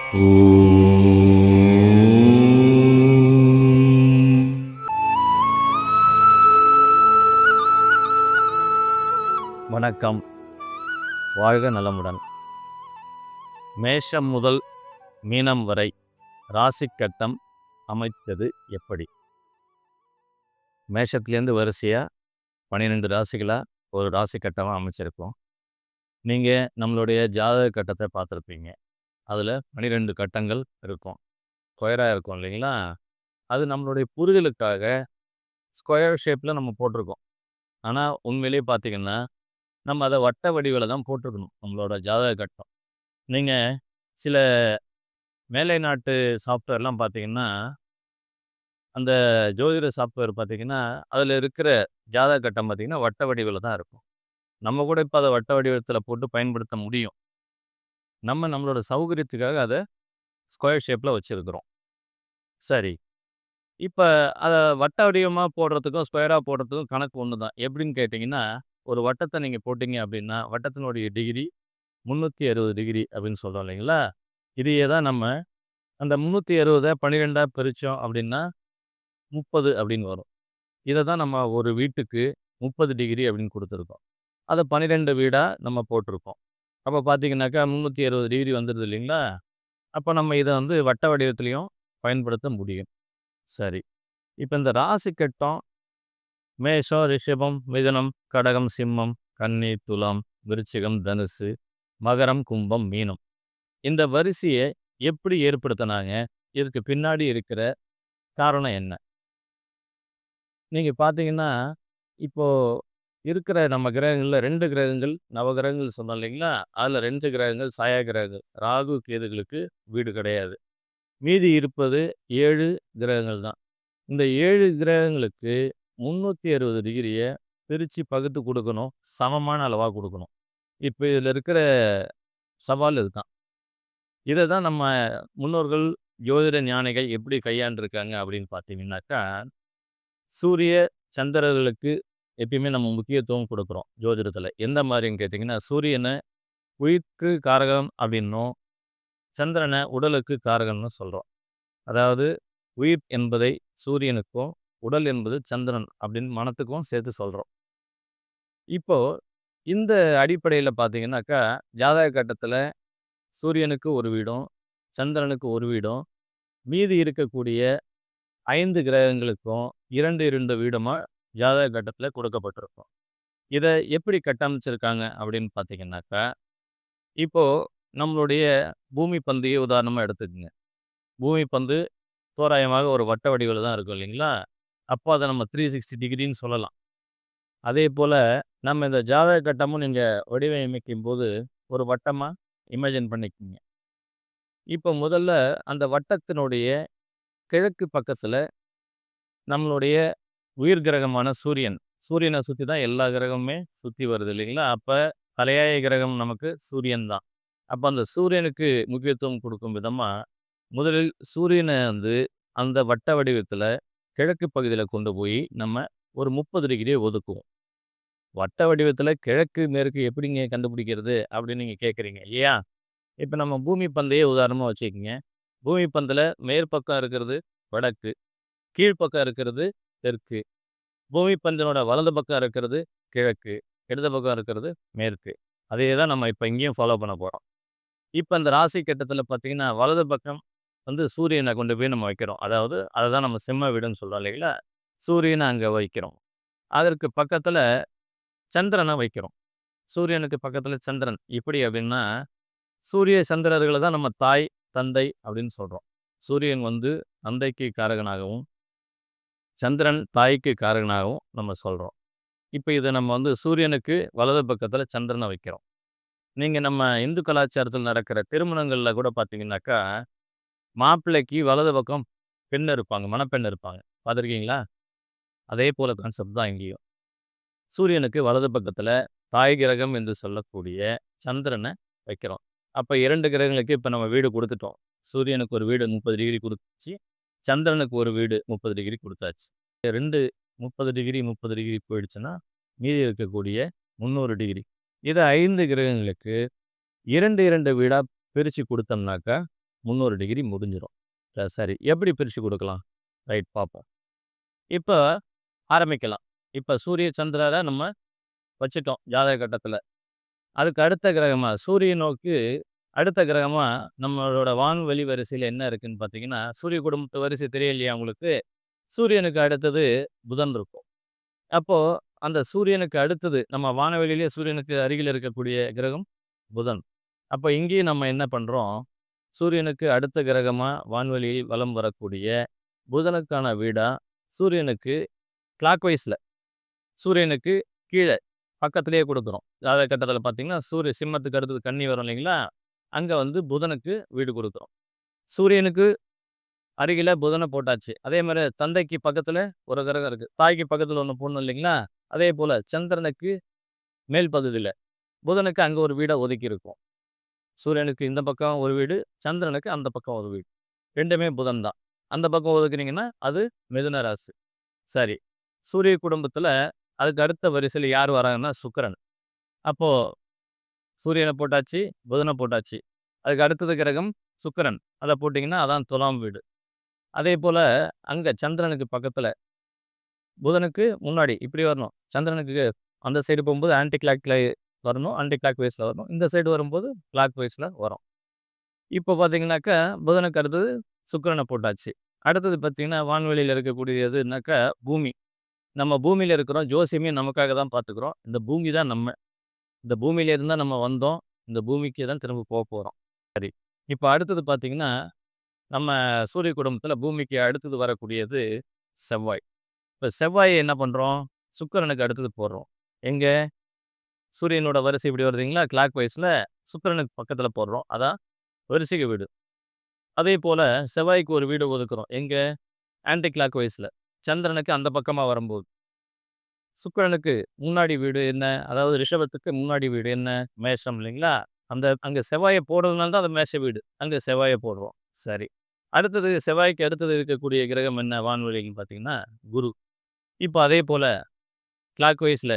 வணக்கம். வாழ்க நலமுடன். மேஷம் முதல் மீனம் வரை ராசிக் கட்டம் அமைத்தது எப்படி? மேஷத்துலேருந்து வரிசையாக 12 ராசிகளாக ஒரு ராசி கட்டமாக அமைச்சிருக்கோம். நீங்கள் நம்மளுடைய ஜாதக கட்டத்தை பார்த்துருப்பீங்க. அதில் 12 கட்டங்கள் இருக்கும். ஸ்கொயராக இருக்கும் இல்லைங்களா? அது நம்மளுடைய புரிதலுக்காக ஸ்கொயர் ஷேப்பில் நம்ம போட்டிருக்கோம். ஆனால் உண்மையிலேயே பார்த்தீங்கன்னா நம்ம அதை வட்ட வடிவில் தான் போட்டிருக்கணும் நம்மளோட ஜாதக கட்டம். நீங்கள் சில மேலை நாட்டு சாஃப்ட்வேர்லாம் பார்த்தீங்கன்னா, அந்த ஜோதிட சாஃப்ட்வேர் பார்த்தீங்கன்னா, அதில் இருக்கிற ஜாதக கட்டம் பார்த்தீங்கன்னா, வட்ட வடிவில தான் இருக்கும். நம்ம கூட இப்போ அத வட்ட வடிவத்தில போட்டு பயன்படுத்த முடியும். நம்மளோட சௌகரியத்துக்காக அத ஸ்கொயர் ஷேப்ல வச்சிருக்கிறோம். சரி. இப்ப அத வட்ட வடிவமா போடுறதுக்கும், ஸ்கொயரா போடுறதுக்கும் கணக்கு ஒண்ணு தான். எப்படின்னு கேட்டீங்கன்னா, ஒரு வட்டத்த நீங்க போட்டீங்க அப்படின்னா, வட்டத்தினுடைய டிகிரி 360 டிகிரி அப்படின்னு சொல்றோம் இல்லைங்களா? இதையே தான் நம்ம அந்த 360 12ஆ பிரிச்சோம் அப்படின்னா 30 அப்படின்னு வரும். இத தான் நம்ம ஒரு வீட்டுக்கு 30 டிகிரி அப்படின்னு குடுத்துருக்கோம். அத 12 வீடா நம்ம போட்டிருக்கோம். அப்ப பார்த்தீங்கன்னாக்கா 360 டிகிரி வந்துருது இல்லைங்களா? அப்ப நம்ம இத வந்து வட்ட வடிவத்திலயும் பயன்படுத்த முடியும். சரி. இப்ப இந்த ராசி கட்டம் மேஷம், ரிஷபம், மிதுனம், கடகம், சிம்மம், கன்னி, துலாம், விருச்சிகம், தனுசு, மகரம், கும்பம், மீனம். இந்த வரிசைய எப்படி ஏற்படுத்துனாங்க? இதுக்கு பின்னாடி இருக்கிற காரணம் என்ன? நீங்க பார்த்தீங்கன்னா, இப்போ இருக்கிற நம்ம கிரகங்கள்ல 2 கிரகங்கள் நவகிரகங்கள் சொன்னோம் இல்லைங்களா? அதுல 2 கிரகங்கள் சாயா கிரகங்கள். ராகு, கேதுகளுக்கு வீடு கிடையாது. மீதி இருப்பது 7 கிரகங்கள் தான். இந்த 7 கிரகங்களுக்கு 360 டிகிரிய பிரிச்சு பகுத்து குடுக்கணும். சமமான அளவா குடுக்கணும். இப்ப இதுல இருக்கிற சவால் இதுதான். இத தான் நம்ம முன்னோர்கள், ஜோதிட ஞானிகள் எப்படி கையாண்டுருக்காங்க அப்படின்னு பார்த்தீங்கன்னாக்கா, சூரிய, சந்திரர்களுக்கு எப்பயுமே நம்ம முக்கியத்துவம் குடுக்குறோம் ஜோதிடத்தில. எந்த மாரின்னு கேட்டீங்கன்னா, சூரியன உயிர்க்கு காரகம் அப்படின்னும், சந்திரன உடலுக்கு காரகம்னு சொல்றோம். அதாவது உயிர் என்பதை சூரியனுக்கும், உடல் என்பது சந்திரன் அப்படின்னு மனத்துக்கும் சேர்த்து சொல்றோம். இப்போ இந்த அடிப்படையில பார்த்தீங்கன்னாக்கா, ஜாதக கட்டத்தில சூரியனுக்கு ஒரு வீடும், சந்திரனுக்கு ஒரு வீடும், மீதி இருக்கக்கூடிய 5 கிரகங்களுக்கும் 2, 2 வீடுமா ஜாதக கட்டத்தில கொடுக்கப்பட்டிருக்கும். இத எப்படி கட்டமைச்சிருக்காங்க அப்படின்னு பார்த்தீங்கன்னாக்கா, இப்போ நம்மளுடைய பூமி பந்தையே உதாரணமா எடுத்துக்கங்க. பூமி பந்து தோராயமாக ஒரு வட்ட வடிவில தான் இருக்கும் இல்லைங்களா? அப்போ அத நம்ம 360 டிகிரின்னு சொல்லலாம். அதேபோல நம்ம இந்த ஜாதக கட்டமும் நீங்க வடிவமைக்கும்போது ஒரு வட்டமா இமேஜின் பண்ணிக்கங்க. இப்போ முதல்ல அந்த வட்டத்தினுடைய கிழக்கு பக்கத்துல நம்மளுடைய உயிர் கிரகமான சூரியன். சூரியன சுத்தி தான் எல்லா கிரகமுமே சுத்தி வருது இல்லைங்களா? அப்ப தலையாய கிரகம் நமக்கு சூரியன் தான். அப்ப அந்த சூரியனுக்கு முக்கியத்துவம் குடுக்கும் விதமா, முதலில் சூரியன வந்து அந்த வட்ட வடிவத்தில கிழக்கு பகுதியில கொண்டு போய் நம்ம ஒரு 30 டிகிரிய ஒதுக்குவோம். வட்ட வடிவத்தில கிழக்கு, மேற்கு எப்படிங்க கண்டுபிடிக்கிறது? அப்படின்னு நீங்க கேட்கிறீங்க இல்லையா? இப்ப நம்ம பூமி பந்தையே உதாரணமா வச்சுக்கங்க. பூமி பந்துல மேற்பக்கம் இருக்கிறது வடக்கு, கீழ்ப்பக்கம் இருக்கிறது தெற்கு. பூமி பந்தினோட வலது பக்கம் இருக்கிறது கிழக்கு, இடது பக்கம் இருக்கிறது மேற்கு. அதே தான் நம்ம இப்ப இங்கேயும் ஃபாலோ பண்ண போறோம். இப்ப இந்த ராசி கட்டத்தில பார்த்தீங்கன்னா, வலது பக்கம் வந்து சூரியன கொண்டு போய் நம்ம வைக்கிறோம். அதாவது அததான் நம்ம சிம்ம வீடுன்னு சொல்றோம் இல்லைங்களா? சூரியன அங்க வைக்கிறோம். அதற்கு பக்கத்தில சந்திரன வைக்கிறோம். சூரியனுக்கு பக்கத்தில சந்திரன். எப்படி அப்படின்னா, சூரிய சந்திரர்கள தான் நம்ம தாய், தந்தை அப்படின்னு சொல்றோம். சூரியன் வந்து தந்தைக்கு காரகனாகவும், சந்திரன் தாய்க்கு காரகனாகவும் நம்ம சொல்றோம். இப்ப இத நம்ம வந்து சூரியனுக்கு வலது பக்கத்தில சந்திரன வைக்கிறோம். நீங்க நம்ம இந்து கலாச்சாரத்தில நடக்கிற திருமணங்கள்ல கூட பார்த்தீங்கன்னாக்கா, மாப்பிள்ளைக்கு வலது பக்கம் பெண் இருப்பாங்க. மணப்பெண் இருப்பாங்க. பார்த்துருக்கீங்களா? அதே போல கான்செப்ட் தான் இங்கேயும். சூரியனுக்கு வலது பக்கத்தில தாய் கிரகம் என்று சொல்லக்கூடிய சந்திரன வைக்கிறோம். அப்ப 2 கிரகங்களுக்கு இப்ப நம்ம வீடு குடுத்துட்டோம். சூரியனுக்கு ஒரு வீடு 30 டிகிரி குடுத்துச்சு. சந்திரனுக்கு ஒரு வீடு 30 டிகிரி குடுத்தாச்சு. 2 30 டிகிரி, 30 டிகிரி போயிடுச்சுன்னா, மீதி இருக்கக்கூடிய 300 டிகிரி. இத 5 கிரகங்களுக்கு 2, 2 வீடா பிரிச்சு குடுத்தோம்னாக்கா, 300 டிகிரி முடிஞ்சிரும். சரி. எப்படி பிரிச்சு குடுக்கலாம்? ரைட் பார்ப்போம். இப்ப ஆரம்பிக்கலாம். இப்ப சூரிய, சந்திரர நம்ம வச்சுட்டோம் ஜாதக கட்டத்துல. அதுக்கு அடுத்த கிரகமா சூரியனோக்கு அடுத்த கிரகமா நம்மளோட வான்வெளி வரிசையில என்ன இருக்குன்னு பார்த்தீங்கன்னா, சூரிய குடும்பத்து வரிசை தெரியலையா உங்களுக்கு? சூரியனுக்கு அடுத்தது புதன் இருக்கும். அப்போ அந்த சூரியனுக்கு அடுத்தது நம்ம வானவெளியிலே சூரியனுக்கு அருகில் இருக்கக்கூடிய கிரகம் புதன். அப்ப இங்கேயும் நம்ம என்ன பண்றோம், சூரியனுக்கு அடுத்த கிரகமா வான்வெளியில் வலம் வரக்கூடிய புதனுக்கான வீடா சூரியனுக்கு கிளாக்வைஸ்ல சூரியனுக்கு கீழ பக்கத்திலேயே குடுக்குறோம். ஜாதக கட்டத்தில பார்த்தீங்கன்னா, சிம்மத்துக்கு அடுத்தது கன்னி வரும் இல்லைங்களா? அங்க வந்து புதனுக்கு வீடு குடுக்குறோம். சூரியனுக்கு அருகில புதன போட்டாச்சு. அதே மாரி தந்தைக்கு பக்கத்துல ஒரு கிரகம் இருக்கு. தாய்க்கு பக்கத்துல ஒண்ணு போடணும் இல்லைங்களா? அதேபோல சந்திரனுக்கு மேல் பகுதியில, புதனுக்கு அங்க ஒரு வீட ஒதுக்கி இருக்கோம். சூரியனுக்கு இந்த பக்கம் ஒரு வீடு, சந்திரனுக்கு அந்த பக்கம் ஒரு வீடு. 2மே புதன் தான். அந்த பக்கம் ஒதுக்குனீங்கன்னா, அது மிதுன ராசி. சரி. சூரிய குடும்பத்துல அதுக்கு அடுத்த வரிசையில யார் வராங்கன்னா சுக்கிரன். அப்போ சூரியன போட்டாச்சு, புதன போட்டாச்சு. அதுக்கு அடுத்தது கிரகம் சுக்கிரன். அத போட்டீங்கன்னா, அதான் துலாம் வீடு. அதேபோல அங்க சந்திரனுக்கு பக்கத்துல, புதனுக்கு முன்னாடி இப்படி வரணும். சந்திரனுக்கு அந்த சைடு போம்போது ஆன்டி கிளாக்ல வரணும். ஆன்டி கிளாக் வைஸ்ல வரணும். இந்த சைடு வரும்போது கிளாக் வைஸ்ல வரும். இப்போ பார்த்தீங்கன்னாக்கா, புதனுக்கு அடுத்தது சுக்கிரன போட்டாச்சு. அடுத்தது பார்த்தீங்கன்னா, வான்வெளியில இருக்கக்கூடியதுனாக்கா பூமி. நம்ம பூமியில இருக்கிறோம். ஜோசியமே நமக்காக தான் பார்த்துக்கிறோம். இந்த பூமி தான் நம்ம. இந்த பூமியில இருந்து தான் நம்ம வந்தோம். இந்த பூமிக்கு தான் திரும்ப போறோம். சரி. இப்ப அடுத்தது பார்த்தீங்கன்னா, நம்ம சூரிய குடும்பத்தில பூமிக்கு அடுத்தது வரக்கூடியது செவ்வாய். இப்ப செவ்வாய என்ன பண்றோம்? சுக்கிரனுக்கு அடுத்தது போடுறோம். எங்க? சூரியனோட வரிசை இப்படி வருதுங்களா? கிளாக் வைஸ்ல சுக்கிரனுக்கு பக்கத்தில போடுறோம். அதான் விருச்சிக வீடு. அதேபோல செவ்வாய்க்கு ஒரு வீடு ஒதுக்குறோம். எங்க? ஆன்டி கிளாக் வைஸ்ல. சந்திரனுக்கு அந்த பக்கமா வரும்போது. சுக்கிரனுக்கு முன்னாடி வீடு என்ன? அதாவது ரிஷபத்துக்கு முன்னாடி வீடு என்ன? மேஷம் இல்லைங்களா? அங்க செவ்வாய போடுறதுனால தான் அது மேஷ வீடு. அங்க செவ்வாய போடுறோம். சரி. அடுத்தது செவ்வாய்க்கு அடுத்தது இருக்கக்கூடிய கிரகம் என்ன வான்வெளின்னு பார்த்தீங்கன்னா, குரு. இப்ப அதே போல கிளாக் வைஸ்ல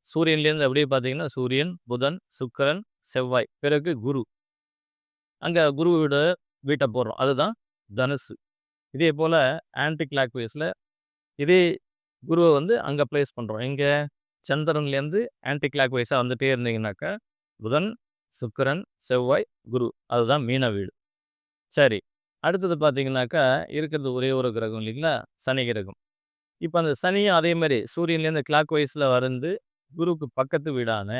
சூரியன்லேருந்து அப்படியே பார்த்தீங்கன்னா, சூரியன், புதன், சுக்கிரன், செவ்வாய். பிறகு குரு. அங்க குருவோட வீட்ட போடுறோம். அதுதான் தனுசு. இதே போல ஆன்டி கிளாக் வைஸ்ல இதே குருவ வந்து அங்க பிளேஸ் பண்றோம். எங்க? சந்திரன்லேருந்து ஆன்டி கிளாக் வைஸா வந்துட்டே இருந்தீங்கன்னாக்கா, புதன், சுக்கிரன், செவ்வாய், குரு. அதுதான் மீன வீடு. சரி. அடுத்தது பார்த்தீங்கன்னாக்கா, இருக்கிறது ஒரே ஒரு கிரகம் இல்லைங்களா? சனி கிரகம். இப்ப அந்த சனியும் அதே மாரி சூரியன்லேருந்து கிளாக் வைஸ்ல வந்து குருவுக்கு பக்கத்து வீடான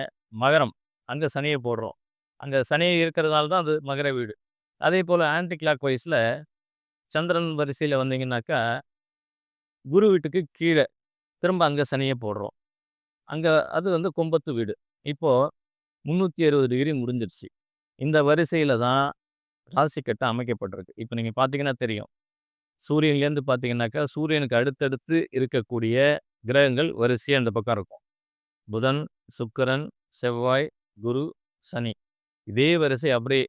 மகரம். அங்க சனிய போடுறோம். அங்க சனி இருக்கிறதுனால தான் அது மகர வீடு. அதேபோல ஆன்டி கிளாக் வைஸ்ல சந்திரன் வரிசையில வந்தீங்கன்னாக்கா, குரு வீட்டுக்கு கீழ திரும்ப அங்க சனிய போடுறோம். அங்க அது வந்து கும்பத்து வீடு. இப்போ 360 டிகிரி முடிஞ்சிருச்சு. இந்த வரிசையில தான் ராசி கட்டம் அமைக்கப்பட்டிருக்கு. இப்ப நீங்க பார்த்தீங்கன்னா தெரியும். சூரியன்லேருந்து பார்த்தீங்கன்னாக்கா, சூரியனுக்கு அடுத்தடுத்து இருக்கக்கூடிய கிரகங்கள் வரிசையா இந்த பக்கம் இருக்கும். புதன், சுக்கிரன், செவ்வாய், குரு, சனி. இதே வரிசை அப்படியே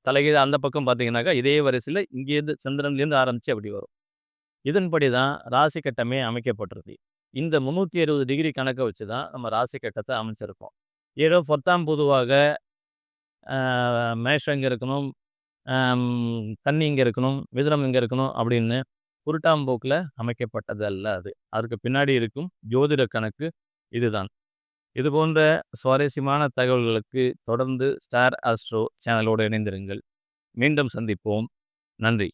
தலைகீழா அந்த பக்கம் பார்த்தீங்கன்னாக்கா, இதே வரிசையில இங்கேருந்து சந்திரன்லேருந்து ஆரம்பிச்சு அப்படி வரும். இதன்படி தான் ராசி கட்டமே அமைக்கப்பட்டிருக்கு. இந்த 360 டிகிரி கணக்க வச்சு தான் நம்ம ராசி கட்டத்த அமைச்சிருக்கோம். ஏதோ பொத்தாம் பொதுவாக அ மேஷம் இங்க இருக்கணும், அம் கன்னி இங்க இருக்கணும், மிதுனம் இங்க இருக்கணும் அப்படின்னு உருட்டாம்போக்குல அமைக்கப்பட்டது அல்ல அது. அதற்கு பின்னாடி இருக்கும் ஜோதிட கணக்கு இதுதான். இது போன்ற சுவாரஸ்யமான தகவல்களுக்கு தொடர்ந்து ஸ்டார் ஆஸ்ட்ரோ சேனலோடு இணைந்திருங்கள். மீண்டும் சந்திப்போம். நன்றி.